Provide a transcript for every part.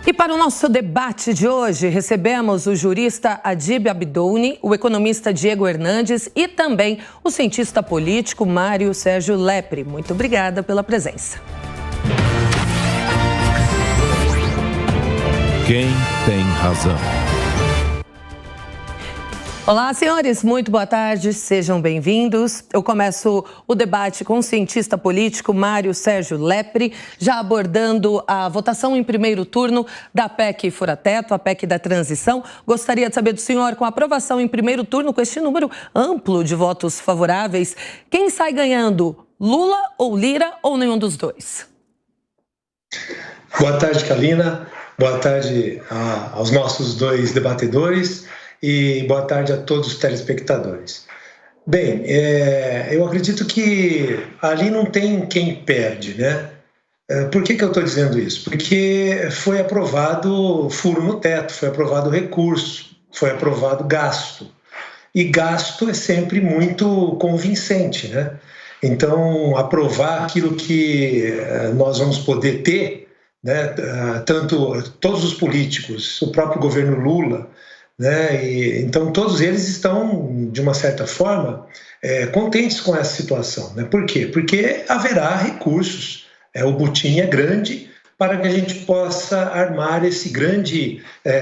E para o nosso debate de hoje, recebemos o jurista Adib Abdouni, o economista Diego Hernandes e também o cientista político Mário Sérgio Lepre. Muito obrigada pela presença. Quem tem razão? Olá, senhores, muito boa tarde, sejam bem-vindos. Eu começo o debate com o cientista político Mário Sérgio Lepre, já abordando a votação em primeiro turno da PEC Fura-Teto, a PEC da transição. Gostaria de saber do senhor, com a aprovação em primeiro turno, com este número amplo de votos favoráveis, quem sai ganhando, Lula ou Lira ou nenhum dos dois? Boa tarde, Kalina. Boa tarde aos nossos dois debatedores. E boa tarde a todos os telespectadores. Bem, eu acredito que ali não tem quem perde, né? Por que eu estou dizendo isso? Porque foi aprovado furo no teto, foi aprovado recurso, foi aprovado gasto. E gasto é sempre muito convincente, né? Então, aprovar aquilo que nós vamos poder ter, né? Tanto todos os políticos, o próprio governo Lula, né? Então todos eles estão, de uma certa forma, contentes com essa situação, né? Por quê? Porque haverá recursos, o butim é grande para que a gente possa armar esse grande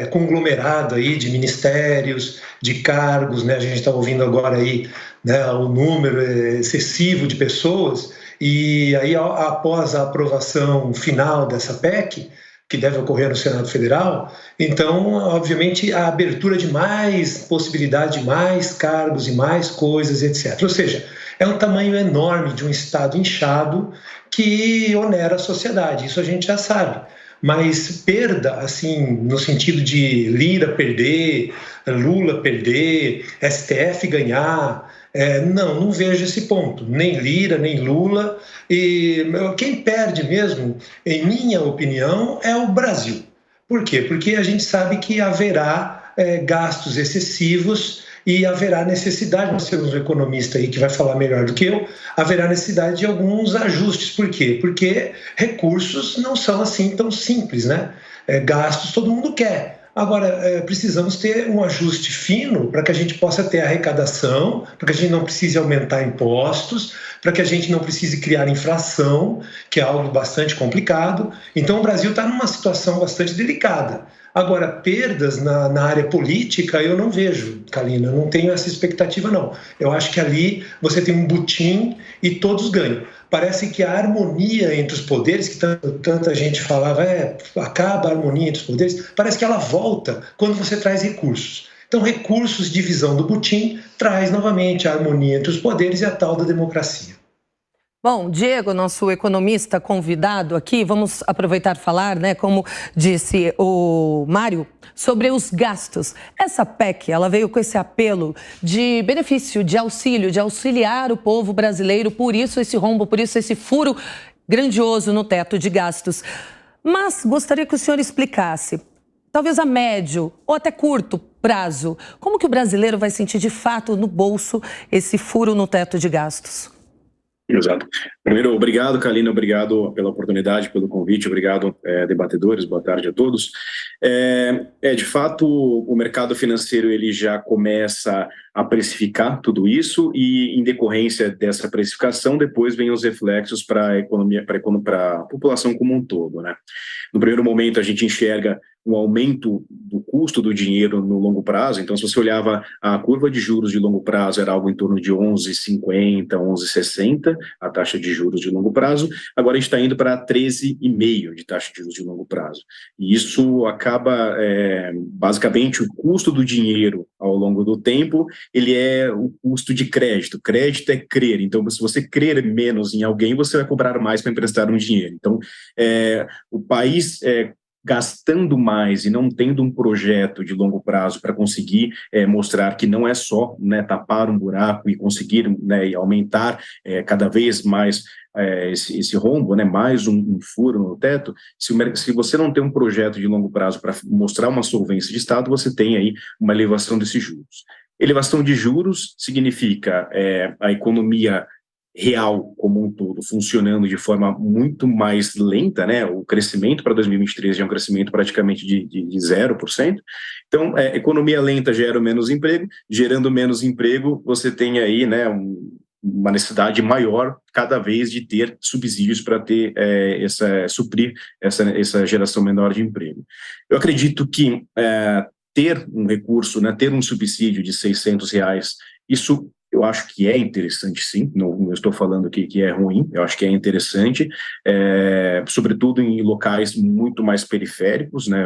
conglomerado aí de ministérios, de cargos, né? A gente está ouvindo agora aí, né, o número excessivo de pessoas, e aí após a aprovação final dessa PEC, que deve ocorrer no Senado Federal, então, obviamente, a abertura de mais possibilidade, de mais cargos e mais coisas, etc. Ou seja, é um tamanho enorme de um Estado inchado que onera a sociedade, isso a gente já sabe. Mas perda, assim, no sentido de Lira perder, Lula perder, STF ganhar, não vejo esse ponto, nem Lira, nem Lula. E quem perde mesmo, em minha opinião, é o Brasil. Por quê? Porque a gente sabe que haverá gastos excessivos e haverá necessidade, nós temos um economista aí que vai falar melhor do que eu, haverá necessidade de alguns ajustes. Por quê? Porque recursos não são assim tão simples, né? Gastos todo mundo quer. Agora, precisamos ter um ajuste fino para que a gente possa ter arrecadação, para que a gente não precise aumentar impostos, para que a gente não precise criar inflação, que é algo bastante complicado. Então, o Brasil está numa situação bastante delicada. Agora, perdas na área política eu não vejo, Kalina, eu não tenho essa expectativa, não. Eu acho que ali você tem um butim e todos ganham. Parece que a harmonia entre os poderes, que tanta gente falava, acaba a harmonia entre os poderes, parece que ela volta quando você traz recursos. Então, recursos, divisão do butim, traz novamente a harmonia entre os poderes e a tal da democracia. Bom, Diego, nosso economista convidado aqui, vamos aproveitar e falar, né, como disse o Mário, sobre os gastos. Essa PEC, ela veio com esse apelo de benefício, de auxílio, de auxiliar o povo brasileiro, por isso esse rombo, por isso esse furo grandioso no teto de gastos. Mas gostaria que o senhor explicasse, talvez a médio ou até curto prazo, como que o brasileiro vai sentir de fato no bolso esse furo no teto de gastos? Exato. Primeiro, obrigado, Kalina, obrigado pela oportunidade, pelo convite, obrigado, debatedores, boa tarde a todos. De fato, o mercado financeiro ele já começa a precificar tudo isso e, em decorrência dessa precificação, depois vem os reflexos para a economia, para a população como um todo, né? No primeiro momento, a gente enxerga um aumento do custo do dinheiro no longo prazo. Então, se você olhava a curva de juros de longo prazo, era algo em torno de 11,50, 11,60, a taxa de juros de longo prazo. Agora a gente está indo para 13,5 de taxa de juros de longo prazo. E isso acaba, basicamente, o custo do dinheiro ao longo do tempo, ele é o custo de crédito. Crédito é crer. Então, se você crer menos em alguém, você vai cobrar mais para emprestar um dinheiro. Então, o país gastando mais e não tendo um projeto de longo prazo para conseguir mostrar que não é só, né, tapar um buraco e conseguir, né, aumentar cada vez mais esse rombo, né, mais um furo no teto. Se você não tem um projeto de longo prazo para mostrar uma solvência de Estado, você tem aí uma elevação desses juros. Elevação de juros significa a economia real como um todo funcionando de forma muito mais lenta, né? O crescimento para 2023 já é um crescimento praticamente de 0%. Então, economia lenta gera menos emprego, gerando menos emprego, você tem aí, né, uma necessidade maior cada vez de ter subsídios para ter suprir essa geração menor de emprego. Eu acredito que ter um recurso, né, ter um subsídio de R$600, isso eu acho que é interessante, sim. Não estou falando aqui que é ruim, eu acho que é interessante, sobretudo em locais muito mais periféricos, né?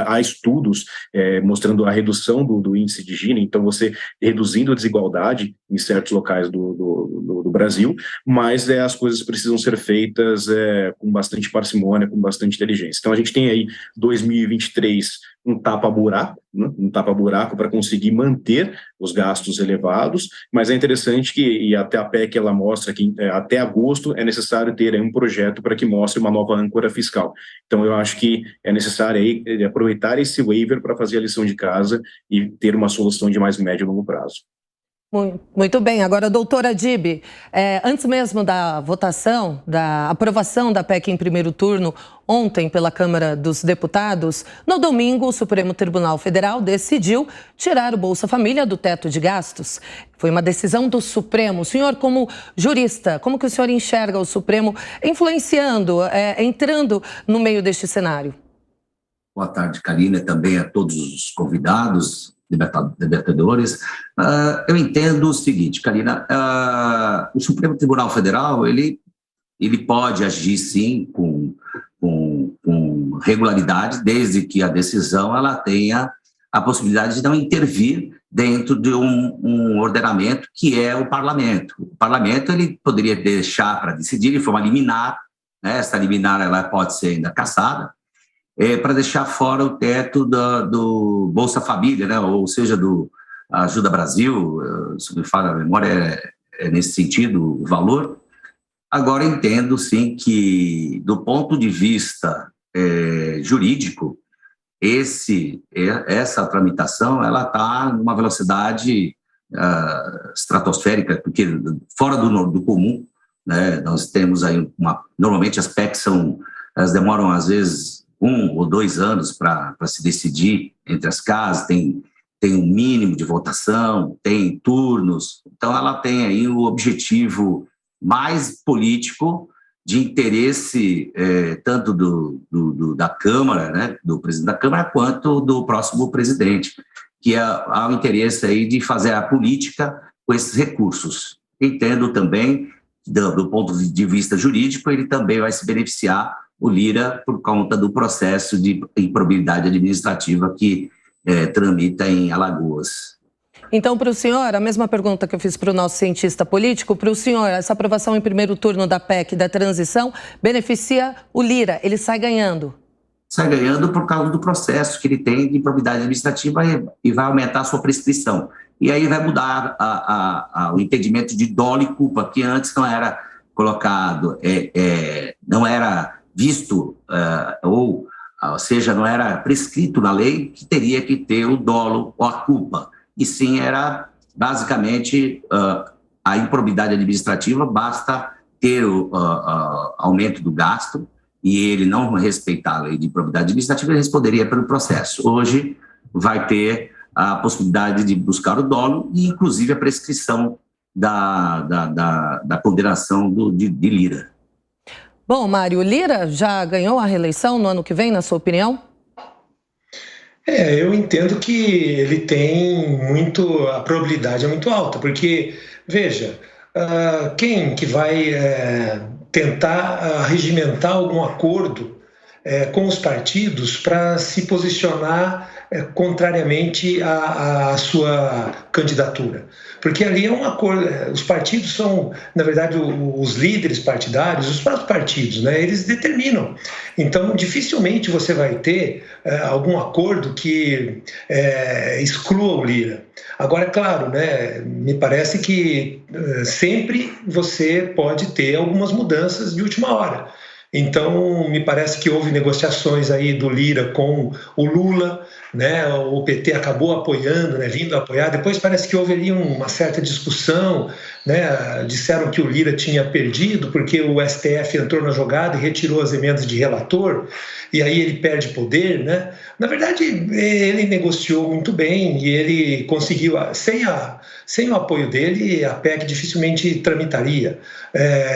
Há estudos mostrando a redução do índice de Gini, então você reduzindo a desigualdade em certos locais do Brasil, mas as coisas precisam ser feitas com bastante parcimônia, com bastante inteligência. Então a gente tem aí 2023 um tapa-buraco, né? Um tapa-buraco para conseguir manter os gastos elevados, mas é interessante que, e até a PEC ela mostra que até agosto é necessário ter aí um projeto para que mostre uma nova âncora fiscal. Então eu acho que é necessário aí aproveitar esse waiver para fazer a lição de casa e ter uma solução de mais médio e longo prazo. Muito bem. Agora, doutora Dib, antes mesmo da votação, da aprovação da PEC em primeiro turno, ontem pela Câmara dos Deputados, no domingo o Supremo Tribunal Federal decidiu tirar o Bolsa Família do teto de gastos. Foi uma decisão do Supremo. O senhor, como jurista, como que o senhor enxerga o Supremo influenciando, entrando no meio deste cenário? Boa tarde, Karina, também a todos os convidados, debatedores. Eu entendo o seguinte, Karina, o Supremo Tribunal Federal, ele pode agir, sim, com regularidade, desde que a decisão ela tenha a possibilidade de não intervir dentro de um ordenamento que é o Parlamento. O Parlamento ele poderia deixar para decidir de forma liminar, né? Essa liminar ela pode ser ainda cassada, para deixar fora o teto do Bolsa Família, né? Ou seja, do Ajuda Brasil, se me falha a memória, é nesse sentido o valor. Agora, entendo, sim, que do ponto de vista jurídico, essa tramitação ela está numa velocidade estratosférica, porque fora do comum, né? Nós temos aí normalmente as PECs elas demoram às vezes 1 ou 2 anos para se decidir entre as casas, tem um mínimo de votação, tem turnos, então ela tem aí o objetivo mais político de interesse tanto da Câmara, né, do presidente da Câmara, quanto do próximo presidente, que há o interesse aí de fazer a política com esses recursos. Entendo também, do ponto de vista jurídico, ele também vai se beneficiar, o Lira, por conta do processo de improbidade administrativa que tramita em Alagoas. Então, para o senhor, a mesma pergunta que eu fiz para o nosso cientista político, para o senhor, essa aprovação em primeiro turno da PEC da transição beneficia o Lira, ele sai ganhando? Sai ganhando por causa do processo que ele tem de improbidade administrativa e vai aumentar a sua prescrição. E aí vai mudar o entendimento de dolo e culpa, que antes não era colocado, não era visto, ou seja, não era prescrito na lei que teria que ter o dolo ou a culpa. E sim, era basicamente a improbidade administrativa, basta ter o aumento do gasto e ele não respeitar a lei de improbidade administrativa, ele responderia pelo processo. Hoje vai ter a possibilidade de buscar o dolo e, inclusive, a prescrição da condenação de Lira. Bom, Mário, Lira já ganhou a reeleição no ano que vem, na sua opinião? Eu entendo que ele tem a probabilidade é muito alta, porque, veja, quem que vai tentar regimentar algum acordo com os partidos para se posicionar contrariamente à sua candidatura? Porque ali é um acordo, os partidos são, na verdade, os líderes partidários, os próprios partidos, né? Eles determinam. Então, dificilmente você vai ter algum acordo que exclua o Lira. Agora, é claro, né, me parece que sempre você pode ter algumas mudanças de última hora. Então, me parece que houve negociações aí do Lira com o Lula, né? O PT acabou apoiando, né? Vindo apoiar. Depois parece que houve ali uma certa discussão, né? Disseram que o Lira tinha perdido porque o STF entrou na jogada e retirou as emendas de relator, e aí ele perde poder, né? Na verdade, ele negociou muito bem e ele conseguiu, sem o apoio dele, a PEC dificilmente tramitaria.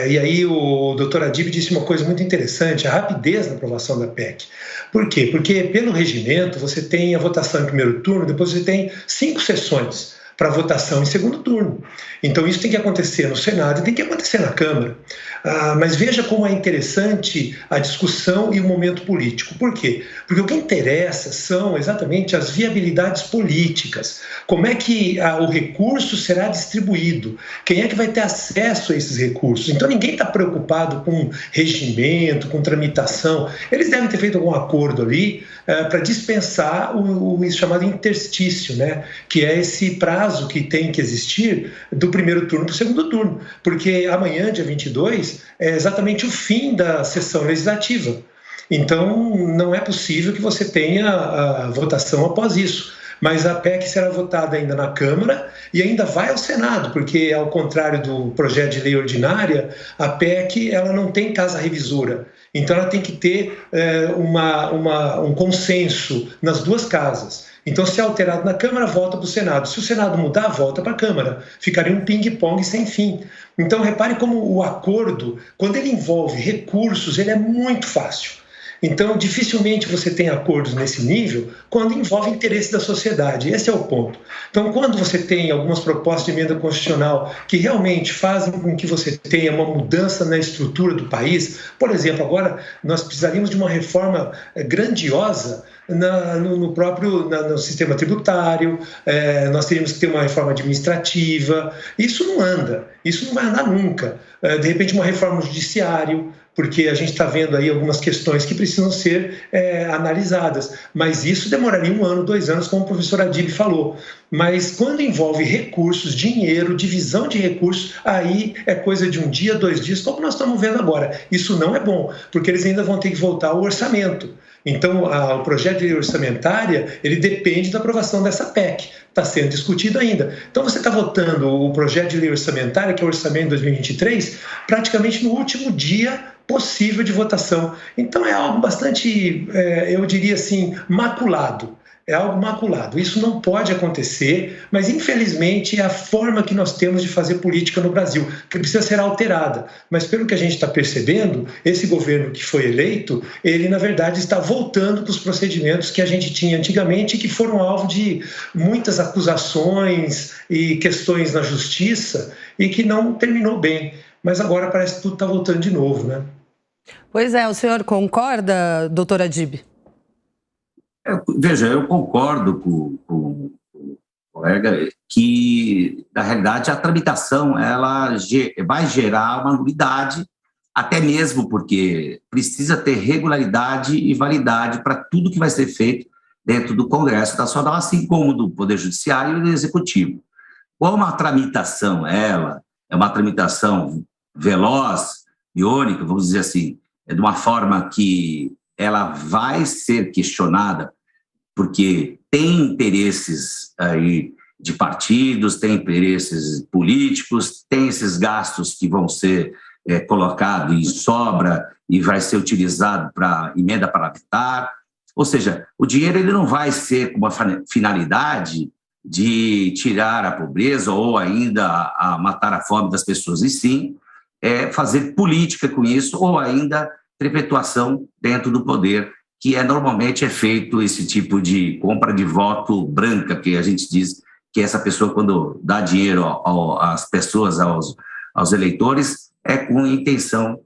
E aí o doutor Adib disse uma coisa muito interessante, a rapidez na aprovação da PEC. Por quê? Porque pelo regimento você tem a votação em primeiro turno, depois você tem 5 sessões para votação em segundo turno. Então isso tem que acontecer no Senado e tem que acontecer na Câmara. Mas veja como é interessante a discussão e o momento político. Por quê? Porque o que interessa são exatamente as viabilidades políticas. Como é que o recurso será distribuído? Quem é que vai ter acesso a esses recursos? Então ninguém está preocupado com regimento, com tramitação. Eles devem ter feito algum acordo ali para dispensar o chamado interstício, né? Que é esse prazo que tem que existir do primeiro turno para o segundo turno. Porque amanhã, dia 22, é exatamente o fim da sessão legislativa. Então, não é possível que você tenha a votação após isso. Mas a PEC será votada ainda na Câmara e ainda vai ao Senado, porque, ao contrário do projeto de lei ordinária, a PEC ela não tem casa revisora. Então, ela tem que ter um consenso nas duas casas. Então, se é alterado na Câmara, volta para o Senado. Se o Senado mudar, volta para a Câmara. Ficaria um ping-pong sem fim. Então, repare como o acordo, quando ele envolve recursos, ele é muito fácil. Então, dificilmente você tem acordos nesse nível quando envolve interesse da sociedade. Esse é o ponto. Então, quando você tem algumas propostas de emenda constitucional que realmente fazem com que você tenha uma mudança na estrutura do país, por exemplo, agora nós precisaríamos de uma reforma grandiosa no sistema tributário, nós teríamos que ter uma reforma administrativa. Isso não anda, isso não vai andar nunca. De repente, uma reforma no judiciário, porque a gente está vendo aí algumas questões que precisam ser analisadas. Mas isso demoraria 1 ano, 2 anos, como o professor Adib falou. Mas quando envolve recursos, dinheiro, divisão de recursos, aí é coisa de 1 dia, 2 dias, como nós estamos vendo agora. Isso não é bom, porque eles ainda vão ter que voltar ao orçamento. Então, o projeto de lei orçamentária, ele depende da aprovação dessa PEC. Está sendo discutido ainda. Então, você está votando o projeto de lei orçamentária, que é o orçamento de 2023, praticamente no último dia possível de votação. Então, é algo bastante, eu diria assim, maculado. É algo maculado. Isso não pode acontecer, mas infelizmente é a forma que nós temos de fazer política no Brasil, que precisa ser alterada. Mas pelo que a gente está percebendo, esse governo que foi eleito, ele na verdade está voltando para os procedimentos que a gente tinha antigamente e que foram alvo de muitas acusações e questões na justiça e que não terminou bem. Mas agora parece que tudo está voltando de novo, né? Pois é, o senhor concorda, doutor Adib? Veja, eu concordo com o colega que, na realidade, a tramitação ela vai gerar uma nulidade, até mesmo porque precisa ter regularidade e validade para tudo que vai ser feito dentro do Congresso Nacional, assim como do Poder Judiciário e do Executivo. Como a tramitação, ela é uma tramitação veloz, iônica, vamos dizer assim, de uma forma que ela vai ser questionada porque tem interesses aí de partidos, tem interesses políticos, tem esses gastos que vão ser colocados em sobra e vai ser utilizado para emenda parlamentar. Ou seja, o dinheiro ele não vai ser com uma finalidade de tirar a pobreza ou ainda a matar a fome das pessoas, e sim fazer política com isso ou ainda perpetuação dentro do poder, que normalmente é feito esse tipo de compra de voto branca, que a gente diz que essa pessoa, quando dá dinheiro às pessoas, aos eleitores, é com a intenção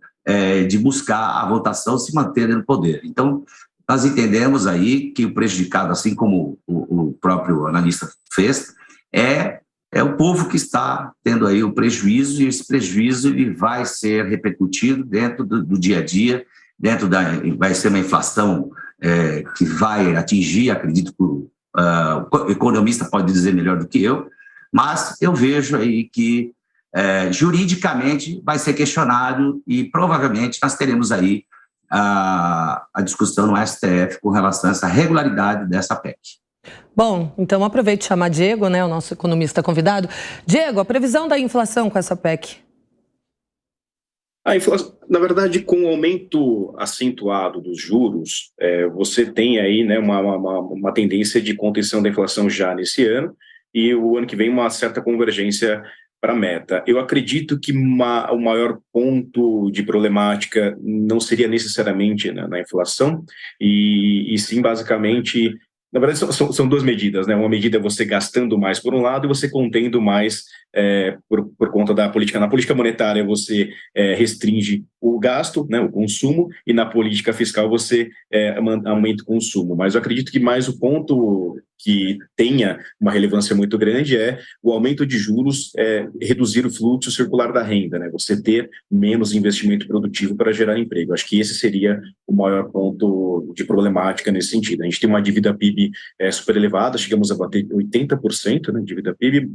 de buscar a votação se manter no poder. Então, nós entendemos aí que o prejudicado, assim como o próprio analista fez, é o povo que está tendo aí o prejuízo, e esse prejuízo ele vai ser repercutido dentro do dia a dia, vai ser uma inflação que vai atingir, acredito que o economista pode dizer melhor do que eu, mas eu vejo aí que juridicamente vai ser questionado e provavelmente nós teremos aí a discussão no STF com relação a essa regularidade dessa PEC. Bom, então aproveite e chamar Diego, né, o nosso economista convidado. Diego, a previsão da inflação com essa PEC? A inflação, na verdade, com o aumento acentuado dos juros, você tem aí, né, uma tendência de contenção da inflação já nesse ano, e o ano que vem uma certa convergência para a meta. Eu acredito que o maior ponto de problemática não seria necessariamente na inflação, e sim, basicamente, na verdade, são duas medidas, né? Uma medida é você gastando mais por um lado e você contendo mais por conta da política. Na política monetária, você restringe o gasto, né, o consumo, e na política fiscal você aumenta o consumo. Mas eu acredito que mais o ponto que tenha uma relevância muito grande é o aumento de juros, reduzir o fluxo circular da renda, né? Você ter menos investimento produtivo para gerar emprego. Acho que esse seria o maior ponto de problemática nesse sentido. A gente tem uma dívida PIB super elevada, chegamos a bater 80%, né, dívida PIB,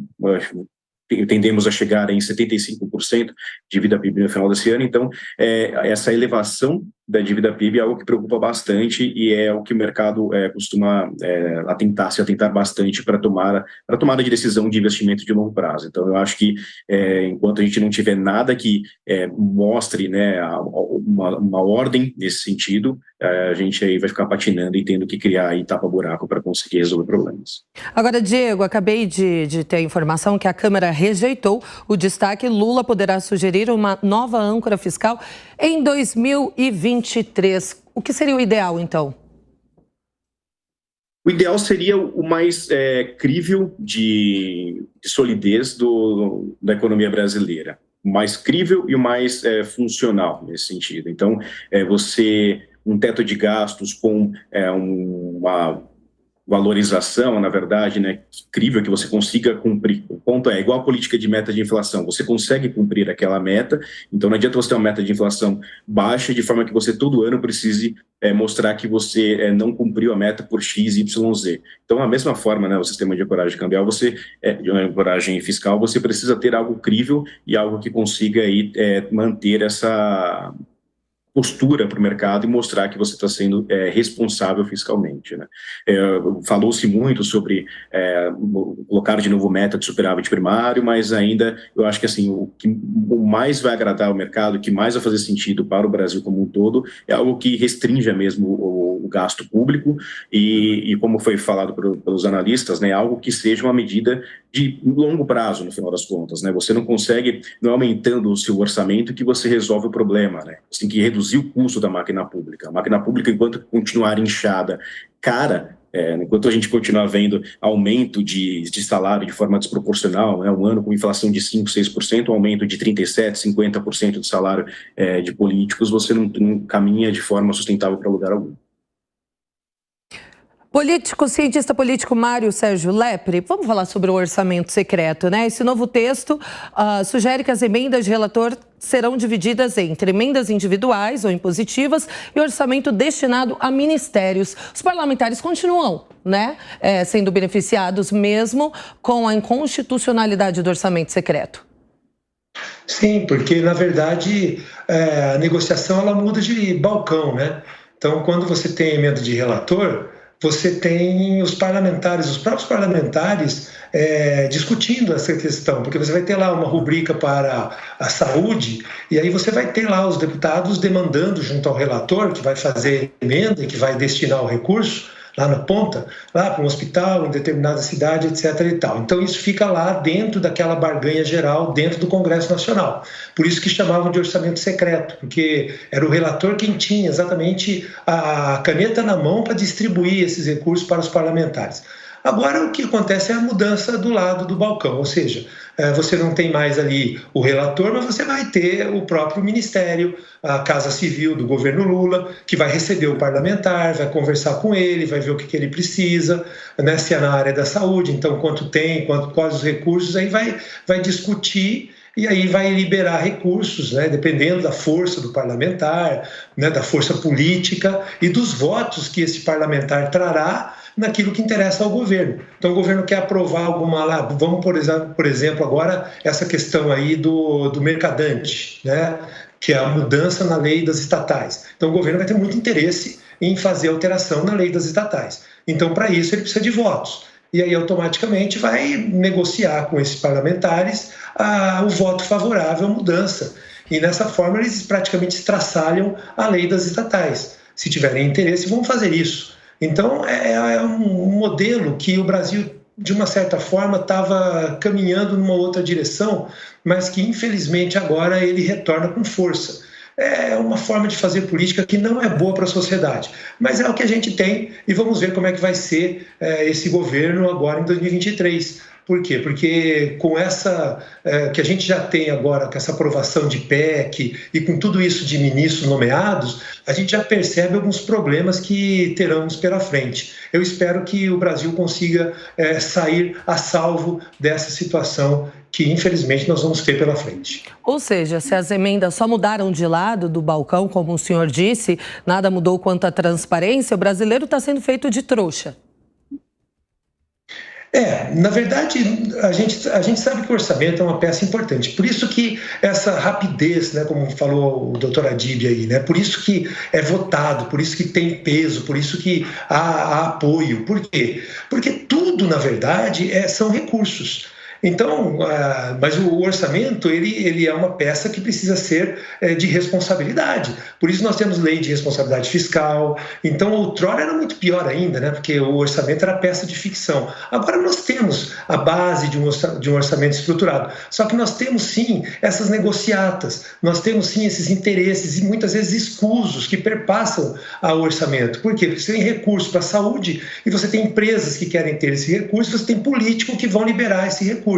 tendemos a chegar em 75% de dívida PIB no final desse ano. Então, essa elevação da dívida PIB é algo que preocupa bastante e é o que o mercado costuma atentar bastante para a tomada de decisão de investimento de longo prazo. Então, eu acho que enquanto a gente não tiver nada que mostre, né, uma ordem nesse sentido, a gente aí vai ficar patinando e tendo que criar aí tapa-buraco para conseguir resolver problemas. Agora, Diego, acabei de ter a informação que a Câmara rejeitou o destaque. Lula poderá sugerir uma nova âncora fiscal em 2023. O que seria o ideal, então? O ideal seria o mais crível de solidez da economia brasileira. O mais crível e o mais funcional nesse sentido. Então, um teto de gastos com uma valorização, na verdade, né, incrível, que você consiga cumprir. O ponto é igual a política de meta de inflação, você consegue cumprir aquela meta, então não adianta você ter uma meta de inflação baixa, de forma que você todo ano precise mostrar que você não cumpriu a meta por X, Y, Z. Então, da mesma forma, né, o sistema de ancoragem cambial, de ancoragem fiscal, você precisa ter algo crível e algo que consiga aí, manter essa postura para o mercado e mostrar que você está sendo responsável fiscalmente, né? Falou-se muito sobre colocar de novo meta de superávit primário, mas ainda eu acho que assim, o mais vai agradar ao mercado, o que mais vai fazer sentido para o Brasil como um todo, é algo que restrinja mesmo o gasto público e como foi falado pelos analistas, né, algo que seja uma medida de longo prazo, no final das contas, né? Você não consegue, não aumentando o seu orçamento, que você resolve o problema, né? Você tem que reduzir o custo da máquina pública. A máquina pública, enquanto continuar inchada, enquanto a gente continuar vendo aumento de salário de forma desproporcional, né? Um ano com inflação de 5%, 6%, um aumento de 37%, 50% de salário de políticos, você não caminha de forma sustentável para lugar algum. Cientista político Mário Sérgio Lepre, vamos falar sobre o orçamento secreto, né? Esse novo texto sugere que as emendas de relator serão divididas entre emendas individuais ou impositivas e orçamento destinado a ministérios. Os parlamentares continuam, né, sendo beneficiados mesmo com a inconstitucionalidade do orçamento secreto. Sim, porque, na verdade, a negociação ela muda de balcão, né? Então, quando você tem emenda de relator, você tem os próprios parlamentares discutindo essa questão, porque você vai ter lá uma rubrica para a saúde, e aí você vai ter lá os deputados demandando junto ao relator, que vai fazer emenda e que vai destinar o recurso lá na ponta, lá para um hospital em determinada cidade, etc. e tal. Então isso fica lá dentro daquela barganha geral, dentro do Congresso Nacional. Por isso que chamavam de orçamento secreto, porque era o relator quem tinha exatamente a caneta na mão para distribuir esses recursos para os parlamentares. Agora, o que acontece é a mudança do lado do balcão, ou seja, você não tem mais ali o relator, mas você vai ter o próprio ministério, a Casa Civil do governo Lula, que vai receber o parlamentar, vai conversar com ele, vai ver o que ele precisa, né, se é na área da saúde, então quanto tem, quais os recursos, aí vai discutir e aí vai liberar recursos, né, dependendo da força do parlamentar, né, da força política e dos votos que esse parlamentar trará naquilo que interessa ao governo. Então o governo quer aprovar alguma lá, vamos por exemplo agora essa questão aí do mercadante, né? que é a mudança na lei das estatais. Então, o governo vai ter muito interesse em fazer alteração na lei das estatais. Então, para isso, ele precisa de votos. E aí, automaticamente, vai negociar com esses parlamentares o voto favorável à mudança. E, dessa forma, eles praticamente estraçalham a lei das estatais. Se tiverem interesse, vão fazer isso. Então, é um modelo que o Brasil, de uma certa forma, estava caminhando numa outra direção, mas que, infelizmente, agora ele retorna com força. É uma forma de fazer política que não é boa para a sociedade, mas é o que a gente tem e vamos ver como é que vai ser esse governo agora em 2023. Por quê? Porque com essa que a gente já tem agora, com essa aprovação de PEC e com tudo isso de ministros nomeados, a gente já percebe alguns problemas que teremos pela frente. Eu espero que o Brasil consiga sair a salvo dessa situação que, infelizmente, nós vamos ter pela frente. Ou seja, se as emendas só mudaram de lado do balcão, como o senhor disse, nada mudou quanto à transparência, o brasileiro está sendo feito de trouxa. Na verdade, a gente sabe que o orçamento é uma peça importante. Por isso que essa rapidez, né, como falou o doutor Adib aí, né, por isso que é votado, por isso que tem peso, por isso que há apoio. Por quê? Porque tudo, na verdade, são recursos. Então, mas o orçamento ele é uma peça que precisa ser de responsabilidade. Por isso nós temos lei de responsabilidade fiscal. Então, outrora era muito pior ainda, né? Porque o orçamento era peça de ficção. Agora nós temos a base de um orçamento estruturado. Só que nós temos sim essas negociatas, nós temos sim esses interesses e muitas vezes escusos que perpassam ao orçamento. Por quê? Porque você tem recurso para a saúde e você tem empresas que querem ter esse recurso, você tem políticos que vão liberar esse recurso.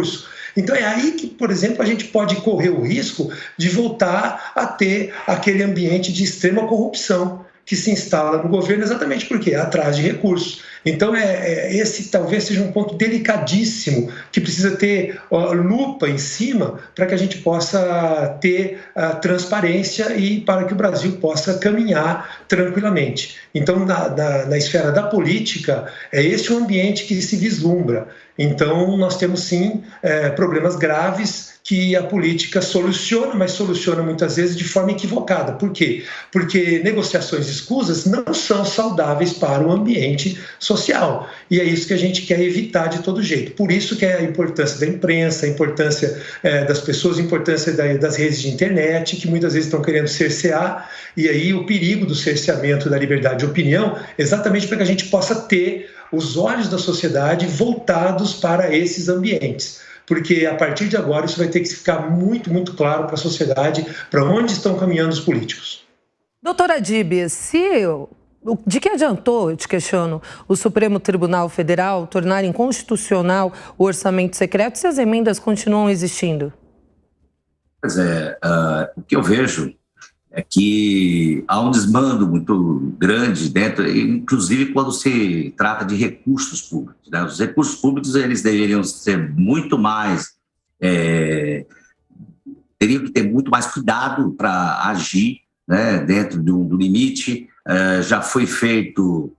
Então é aí que, por exemplo, a gente pode correr o risco de voltar a ter aquele ambiente de extrema corrupção que se instala no governo, exatamente porque atrás de recursos. Então esse talvez seja um ponto delicadíssimo que precisa ter lupa em cima para que a gente possa ter transparência e para que o Brasil possa caminhar tranquilamente. Então, na esfera da política, é esse o ambiente que se vislumbra. Então, nós temos sim problemas graves que a política soluciona, mas soluciona muitas vezes de forma equivocada. Por quê? Porque negociações escusas não são saudáveis para o ambiente social. E é isso que a gente quer evitar de todo jeito. Por isso que é a importância da imprensa, a importância das pessoas, a importância das redes de internet, que muitas vezes estão querendo cercear, e aí o perigo do cerceamento da liberdade de opinião, exatamente para que a gente possa ter os olhos da sociedade voltados para esses ambientes. Porque a partir de agora isso vai ter que ficar muito, muito claro para a sociedade, para onde estão caminhando os políticos. Doutora Adib, de que adiantou, eu te questiono, o Supremo Tribunal Federal tornar inconstitucional o orçamento secreto se as emendas continuam existindo? Pois o que eu vejo é que há um desmando muito grande dentro, inclusive quando se trata de recursos públicos, né? Os recursos públicos, eles deveriam ser muito mais, teriam que ter muito mais cuidado para agir, né, dentro do limite. Já foi feito,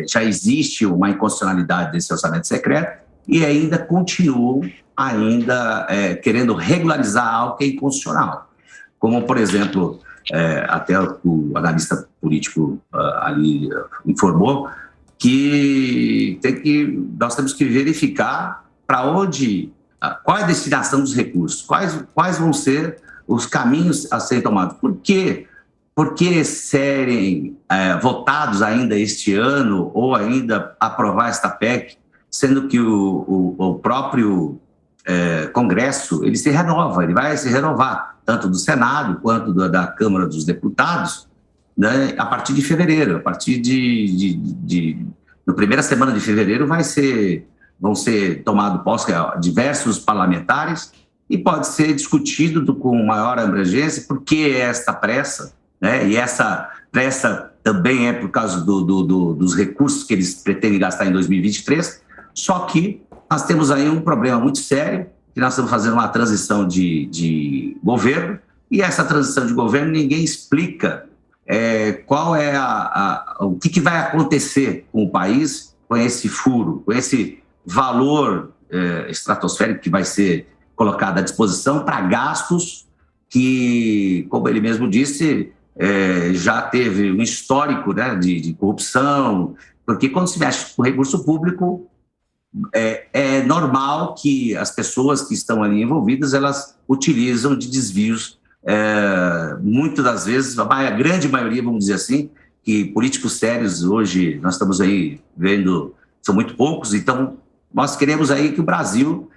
já existe uma inconstitucionalidade desse orçamento secreto e ainda continuam querendo regularizar algo que é inconstitucional. Como, por exemplo, até o analista político ali informou, que nós temos que verificar para onde, qual é a destinação dos recursos, quais vão ser os caminhos a serem tomados. Por que serem votados ainda este ano ou ainda aprovar esta PEC, sendo que o próprio Congresso ele se renova, ele vai se renovar, tanto do Senado quanto da Câmara dos Deputados, né, a partir de fevereiro, a partir na primeira semana de fevereiro vão ser tomados posse diversos parlamentares e pode ser discutido com maior abrangência por que esta pressa, né, e essa pressa também é por causa dos recursos que eles pretendem gastar em 2023, só que nós temos aí um problema muito sério, que nós estamos fazendo uma transição de governo, e essa transição de governo ninguém explica qual é o que vai acontecer com o país, com esse furo, com esse valor estratosférico que vai ser colocado à disposição para gastos que, como ele mesmo disse, já teve um histórico, né, de corrupção, porque quando se mexe com recurso público, é normal que as pessoas que estão ali envolvidas, elas utilizam de desvios, muitas das vezes, a grande maioria, vamos dizer assim, que políticos sérios hoje, nós estamos aí vendo, são muito poucos, então nós queremos aí que o Brasil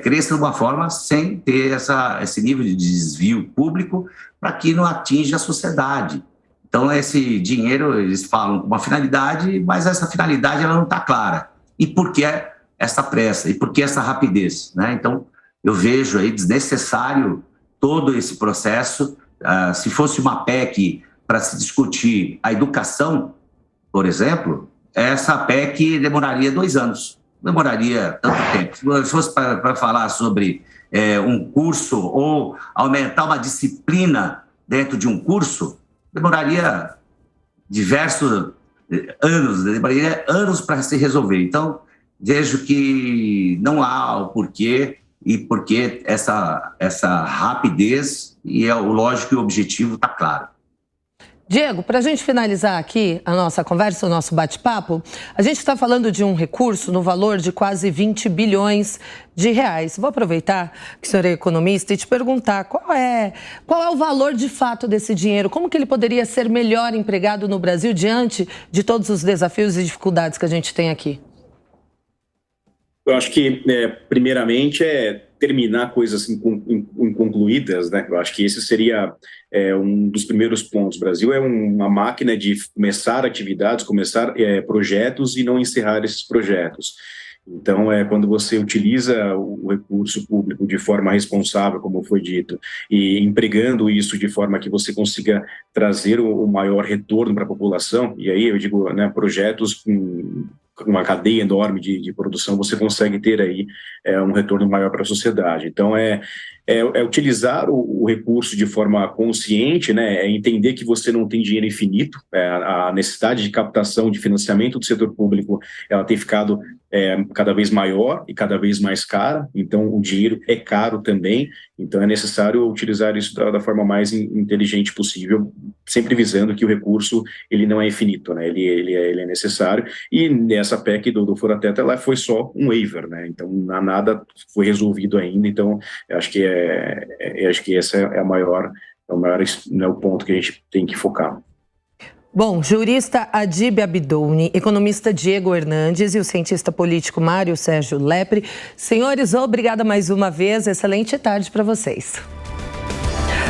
cresça de uma forma sem ter esse nível de desvio público para que não atinja a sociedade. Então, esse dinheiro, eles falam com uma finalidade, mas essa finalidade ela não está clara. E por que essa pressa? E por que essa rapidez? Né? Então, eu vejo aí desnecessário todo esse processo. Se fosse uma PEC para se discutir a educação, por exemplo, essa PEC demoraria 2 anos. Demoraria tanto tempo. Se fosse para falar sobre um curso ou aumentar uma disciplina dentro de um curso, demoraria diversos anos, demoraria anos para se resolver. Então, vejo que não há o porquê e porque essa rapidez e o lógico e o objetivo está claro. Diego, para a gente finalizar aqui a nossa conversa, o nosso bate-papo, a gente está falando de um recurso no valor de quase 20 bilhões de reais. Vou aproveitar que o senhor é economista e te perguntar qual é o valor de fato desse dinheiro, como que ele poderia ser melhor empregado no Brasil diante de todos os desafios e dificuldades que a gente tem aqui? Eu acho que, primeiramente, terminar coisas inconcluídas, né? Eu acho que esse seria um dos primeiros pontos. O Brasil é uma máquina de começar atividades, começar projetos e não encerrar esses projetos. Então, quando você utiliza o recurso público de forma responsável, como foi dito, e empregando isso de forma que você consiga trazer o maior retorno para a população, e aí eu digo, né, projetos com uma cadeia enorme de produção, você consegue ter aí um retorno maior para a sociedade. Então, utilizar o recurso de forma consciente, né, entender que você não tem dinheiro infinito, a necessidade de captação, de financiamento do setor público, ela tem ficado cada vez maior e cada vez mais cara, então o dinheiro é caro também, então é necessário utilizar isso da forma mais inteligente possível, sempre visando que o recurso ele não é infinito, né, ele é necessário, e nessa PEC do Fura-Teto ela foi só um waiver, né, então nada foi resolvido ainda, então eu acho que esse é o ponto que a gente tem que focar. Bom, jurista Adib Abdouni, economista Diego Hernandes e o cientista político Mário Sérgio Lepre. Senhores, obrigada mais uma vez. Excelente tarde para vocês.